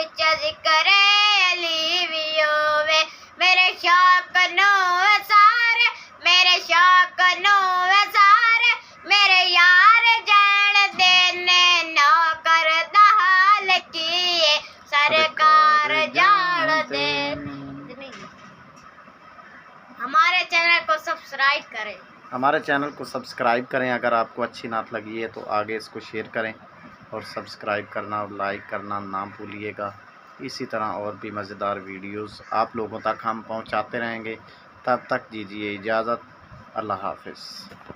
विच जिक्र अली भी होवे मेरे शौक नो सारे मेरे शौक नो सारे मेरे यार जान देने नौकर दा हाल किए सरकार जान दे। हमारे चैनल को सब्सक्राइब करें। हमारे चैनल को सब्सक्राइब करें। अगर आपको अच्छी नात लगी है तो आगे इसको शेयर करें और सब्सक्राइब करना और लाइक करना ना भूलिएगा। इसी तरह और भी मज़ेदार वीडियोस आप लोगों तक हम पहुंचाते रहेंगे। तब तक दीजिए इजाज़त। अल्लाह हाफ़िज़।